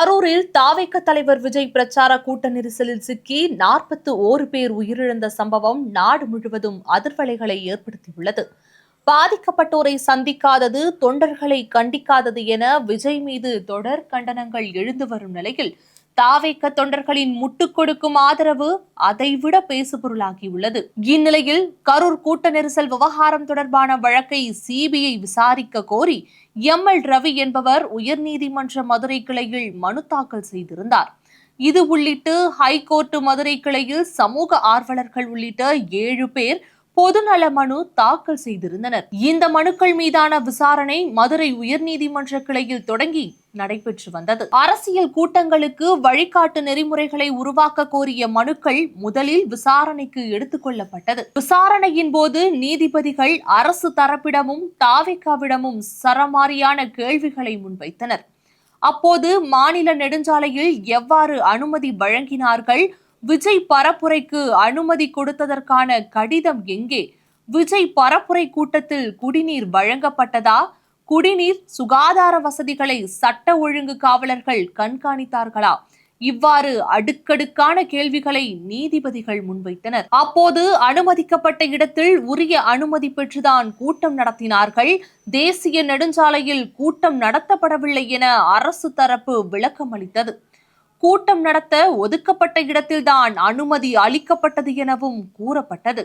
கரூரில் தாவேக தலைவர் விஜய் பிரச்சார கூட்ட நெரிசலில் சிக்கி 41 பேர் உயிரிழந்த சம்பவம் நாடு முழுவதும் அதிர்வலைகளை ஏற்படுத்தியுள்ளது. பாதிக்கப்பட்டோரை சந்திக்காதது, தொண்டர்களை கண்டிக்காதது என விஜய் மீது தொடர் கண்டனங்கள் எழுந்து வரும் நிலையில் தாவேக தொண்டர்களின் முட்டுக் கொடுக்கும் ஆதரவு அதைவிட பேசுபொருளாகியுள்ளது. இந்நிலையில் கரூர் கூட்ட நெரிசல் விவகாரம் தொடர்பான வழக்கை சிபிஐ விசாரிக்க கோரி எம்எல் ரவி என்பவர் உயர்நீதிமன்ற மதுரை கிளையில் மனு தாக்கல் செய்திருந்தார். இது உள்ளிட்டு ஹைகோர்ட் மதுரை கிளையில் சமூக ஆர்வலர்கள் உள்ளிட்ட 7 பேர் பொதுநல மனு தாக்கல் செய்திருந்தனர். இந்த மனுக்கள் மீதான விசாரணை மதுரை உயர்நீதிமன்ற கிளையில் தொடங்கி நடைபெற்று வந்தது. அரசியல் கூட்டங்களுக்கு வழிகாட்டு நெறிமுறைகளை உருவாக்க கோரிய மனுக்கள் முதலில் விசாரணைக்கு எடுத்துக் கொள்ளப்பட்டது. விசாரணையின் போது நீதிபதிகள் அரசு தரப்பிடமும் தாவேகாவிடமும் சரமாரியான கேள்விகளை முன்வைத்தனர். அப்போது மாநில நெடுஞ்சாலையில் எவ்வாறு அனுமதி வழங்கினார்கள், விஜய் பரப்புரைக்கு அனுமதி கொடுத்ததற்கான கடிதம் எங்கே, விஜய் பரப்புரை கூட்டத்தில் குடிநீர் வழங்கப்பட்டதா, குடிநீர் சுகாதார வசதிகளை சட்ட ஒழுங்கு காவலர்கள் கண்காணித்தார்களா, இவ்வாறு அடுக்கடுக்கான கேள்விகளை நீதிபதிகள் முன்வைத்தனர். அப்போது அனுமதிக்கப்பட்ட இடத்தில் உரிய அனுமதி பெற்றுதான் கூட்டம் நடத்தினார்கள், தேசிய நெடுஞ்சாலையில் கூட்டம் நடத்தப்படவில்லை என அரசு தரப்பு விளக்கம் அளித்தது. கூட்டம் நடத்த ஒதுக்கப்பட்ட இடத்தில்தான் அனுமதி அளிக்கப்பட்டது எனவும் கூறப்பட்டது.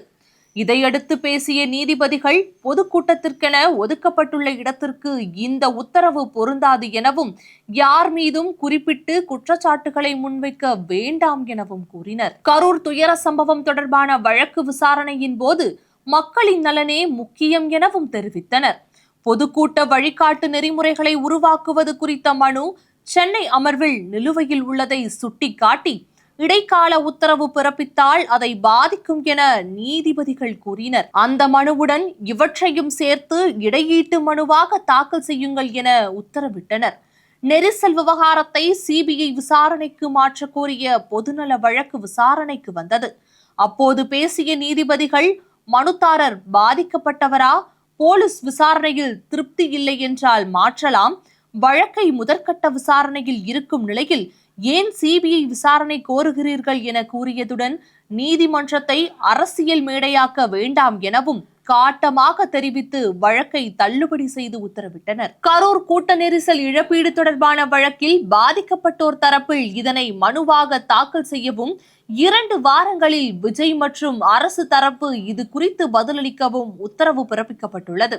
இதையடுத்து பேசிய நீதிபதிகள் பொதுக்கூட்டத்திற்கென ஒதுக்கப்பட்டுள்ள இடத்திற்கு இந்த உத்தரவு பொருந்தாது எனவும் யார் மீதும் குறிப்பிட்டு குற்றச்சாட்டுகளை முன்வைக்க வேண்டாம் எனவும் கூறினர். கரூர் துயர சம்பவம் தொடர்பான வழக்கு விசாரணையின் போது மக்களின் நலனே முக்கியம் எனவும் தெரிவித்தனர். பொதுக்கூட்ட வழிகாட்டு நெறிமுறைகளை உருவாக்குவது குறித்த மனு சென்னை அமர்வில் நிலுவையில் உள்ளதை சுட்டிக்காட்டி இடைக்கால உத்தரவு பிறப்பித்தால் அதை பாதிக்கும் என நீதிபதிகள் கூறினர். அந்த மனுவுடன் இவற்றையும் சேர்த்து இடையீட்டு மனுவாக தாக்கல் செய்யுங்கள் என உத்தரவிட்டனர். நெரிசல் விவகாரத்தை சிபிஐ விசாரணைக்கு மாற்ற கோரிய பொதுநல வழக்கு விசாரணைக்கு வந்தது. அப்போது பேசிய நீதிபதிகள், மனுதாரர் பாதிக்கப்பட்டவரா, போலீஸ் விசாரணையில் திருப்தி இல்லை என்றால் மாற்றலாம், வழக்கை முதற்கட்ட விசாரணையில் இருக்கும் நிலையில் ஏன் சிபிஐ விசாரணை கோருகிறீர்கள் என கூறியதுடன் நீதிமன்றத்தை அரசியல் மேடையாக்க வேண்டாம் எனவும் காட்டமாக தெரிவித்து வழக்கை தள்ளுபடி செய்து உத்தரவிட்டனர். கரூர் கூட்ட நெரிசல் இழப்பீடு தொடர்பான வழக்கில் பாதிக்கப்பட்டோர் தரப்பில் இதனை மனுவாக தாக்கல் செய்யவும் 2 வாரங்களில் விஜய் மற்றும் அரசு தரப்பு இது குறித்து பதிலளிக்கவும் உத்தரவு பிறப்பிக்கப்பட்டுள்ளது.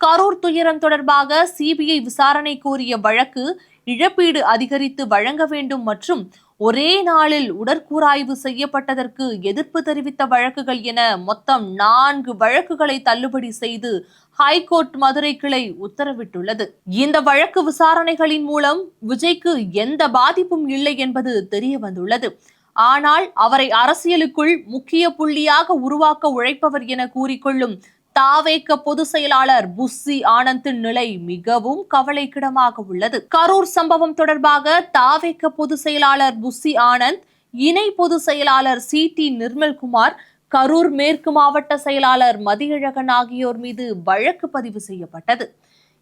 கரூர் துயரம் தொடர்பாக சிபிஐ விசாரணை கோரிய வழக்கு இழப்பீடு அதிகரித்து வழங்க வேண்டும் மற்றும் ஒரே நாளில் உடற்கூராய்வு செய்யப்பட்டதற்கு எதிர்ப்பு தெரிவித்த வழக்குகள் என மொத்தம் 4 வழக்குகளை தள்ளுபடி செய்து ஹைகோர்ட் மதுரை கிளை உத்தரவிட்டுள்ளது. இந்த வழக்கு விசாரணைகளின் மூலம் விஜய்க்கு எந்த பாதிப்பும் இல்லை என்பது தெரிய வந்துள்ளது. ஆனால் அவரை அரசியலுக்குள் முக்கிய புள்ளியாக உருவாக்க உழைப்பவர் என கூறிக்கொள்ளும் தாவேக பொதுச் செயலாளர் புஸ்ஸி ஆனந்தின் நிலை மிகவும் கவலைக்கிடமாக உள்ளது. கரூர் சம்பவம் தொடர்பாக தாவேக பொதுச் செயலாளர் புஸ்ஸி ஆனந்த், இணை பொதுச் செயலாளர் சி.டி. நிர்மல்குமார், கரூர் மேற்கு மாவட்ட செயலாளர் மதியழகன் ஆகியோர் மீது வழக்கு பதிவு செய்யப்பட்டது.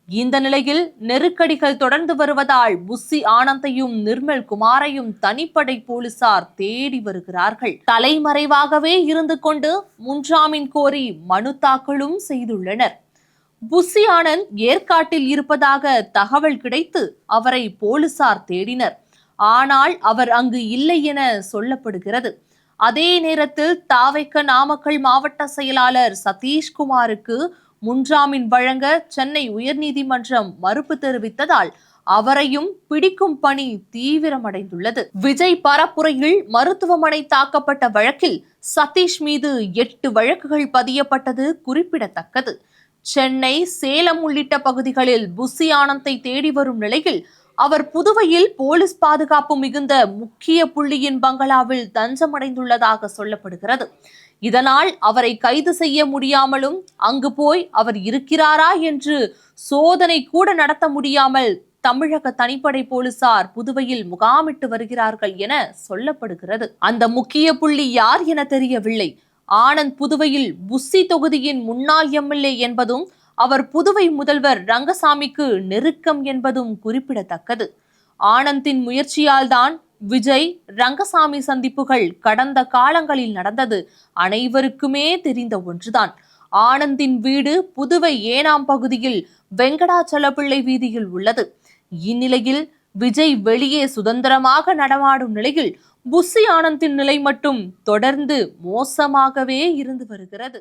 இந்த நிலையில் நெருக்கடிகள் தொடர்ந்து வருவதால் புஸ்ஸி ஆனந்தையும் நிர்மல் குமாரையும் தனிப்படை போலீசார் தேடி வருகிறார்கள். தலைமறைவாகவே இருந்து கொண்டு முன்ஜாமீன் கோரி மனு தாக்கலும் செய்துள்ளனர். புஸ்ஸி ஆனந்த் ஏற்காட்டில் இருப்பதாக தகவல் கிடைத்து அவரை போலீசார் தேடினர். ஆனால் அவர் அங்கு இல்லை என சொல்லப்படுகிறது. அதே நேரத்தில் தாவேக நாமக்கல் மாவட்ட செயலாளர் சதீஷ்குமாருக்கு முன்ஜாமீன் வழங்க சென்னை உயர்நீதிமன்றம் மறுப்பு தெரிவித்ததால் அவரையும் பிடிக்கும் பணி தீவிரமடைந்துள்ளது. விஜய் பரப்புரையில் மருத்துவமனை தாக்கப்பட்ட வழக்கில் சதீஷ் மீது 8 வழக்குகள் பதியப்பட்டது குறிப்பிடத்தக்கது. சென்னை, சேலம் உள்ளிட்ட பகுதிகளில் புஸ்ஸி ஆனந்தை தேடி வரும் நிலையில் அவர் புதுவையில் போலீஸ் பாதுகாப்பு மிகுந்த முக்கிய புள்ளியின் பங்களாவில் தஞ்சமடைந்துள்ளதாக சொல்லப்படுகிறது. இதனால் அவரை கைது செய்ய முடியாமலும் அங்கு போய் அவர் இருக்கிறாரா என்று சோதனை கூட நடத்த முடியாமல் தமிழக தனிப்படை போலீசார் புதுவையில் முகாமிட்டு வருகிறார்கள் என சொல்லப்படுகிறது. அந்த முக்கிய புள்ளி யார் என தெரியவில்லை. ஆனந்த் புதுவையில் புஸ்ஸி தொகுதியின் முன்னாள் எம்எல்ஏ என்பதும் அவர் புதுவை முதல்வர் ரங்கசாமிக்கு நெருக்கம் என்பதும் குறிப்பிடத்தக்கது. ஆனந்தின் முயற்சியால் தான் விஜய் ரங்கசாமி சந்திப்புகள் கடந்த காலங்களில் நடந்தது அனைவருக்குமே தெரிந்த ஒன்றுதான். ஆனந்தின் வீடு புதுவை ஏனாம் பகுதியில் வெங்கடாச்சலபிள்ளை வீதியில் உள்ளது. இந்நிலையில் விஜய் வெளியே சுதந்திரமாக நடமாடும் நிலையில் புஸ்ஸி ஆனந்தின் நிலை மட்டும் தொடர்ந்து மோசமாகவே இருந்து வருகிறது.